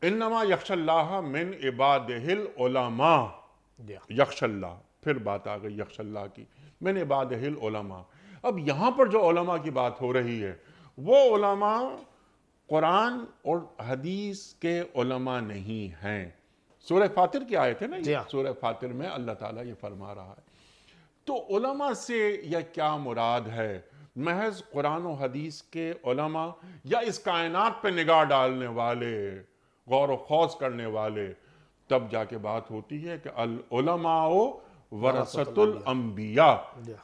इन्नमा यख्शल्लाह मिन इबादिहिल उलमा। यख्शल्लाह, फिर बात आ गई यख्शल्लाह की, मिन इबादिहिल उलमा। अब यहां पर जो उलमा की बात हो रही है वो उलमा कुरान और हदीस के उलमा नहीं हैं। सूरह फातिर की आयत है ना जी ये, हाँ। सूरह फातिर में अल्लाह ताला ये फरमा रहा है। तो उलमा से यह क्या मुराद है? महज कुरान और हदीस के उलमा या इस कायनात पे निगाह डालने वाले, गौर व खौज करने वाले? तब जाके बात होती है कि अल उलमाओ वरसतुल अंबिया।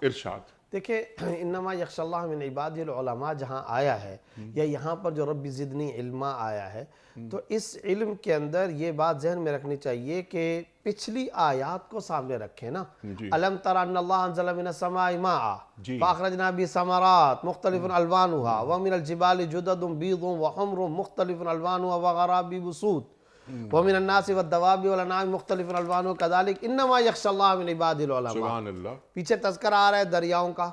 इरशाद। देखिए, इन्नमा यख्शल्लाह मिन इबादिल उलमा जहाँ आया है, या यहाँ पर जो रब्बी ज़िदनी इल्मा आया है, तो इस इल्म के अंदर ये बात जहन में रखनी चाहिए कि पिछली आयात को सामने रखें ना। अलम तरा अन्नल्लाह अंज़ला मिनस समाई माअ फ़अख़रजना बिही समरात मुख्तलिफ़ुन अलवानुहा व मिनल जिबालि जुददुन बीदुन व हुम्रुन मुख्तलिफ़ुन अलवानुहा व ग़राबीबु सूद व मिनन नासि वद्दवाबि वल अनआमि मुख्तलिफ़ुन अलवानुहा कज़ालिक इन्नमा यख्शल्लाह मिन इबादिल उलमा। सुभान अल्लाह। पीछे तज़किरा आ रहा है दरियाओं का,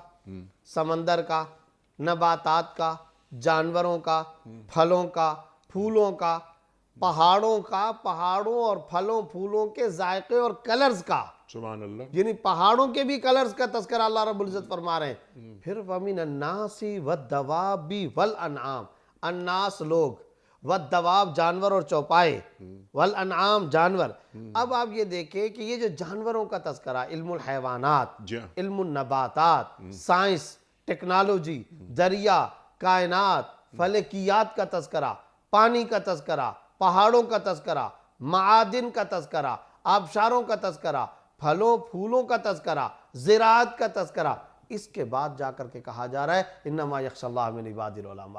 समंदर का, नबातात का, जानवरों का, फलों का, फूलों का, पहाड़ों का, पहाड़ों और फलों फूलों के जायके और कलर्स का। सुभान अल्लाह। यानी पहाड़ों के भी कलर्स का तज़किरा अल्लाह रब्बुल इज़्ज़त फरमा रहे हैं। फिर वमिन अन्नासी वद्दवाबी वल अनआम, अन्नास लोग, वद्दवाब जानवर और चौपाए, वल अनआम जानवर। अब आप ये देखें कि ये जो जानवरों का तज़किरा, इल्मुल हैवानात, इल्मुन नबातात, साइंस, टेक्नोलॉजी, दरिया, कायनात, फलकियात का तज़किरा, पानी का तज़किरा, पहाड़ों का तज़किरा, मादिन का तज़किरा, आबशारों का तज़किरा, फलों फूलों का तज़किरा, ज़िराअत का तज़किरा, इसके बाद जाकर के कहा जा रहा है इन्नमा यख्शल्लाह मिन इबादिल उलमा।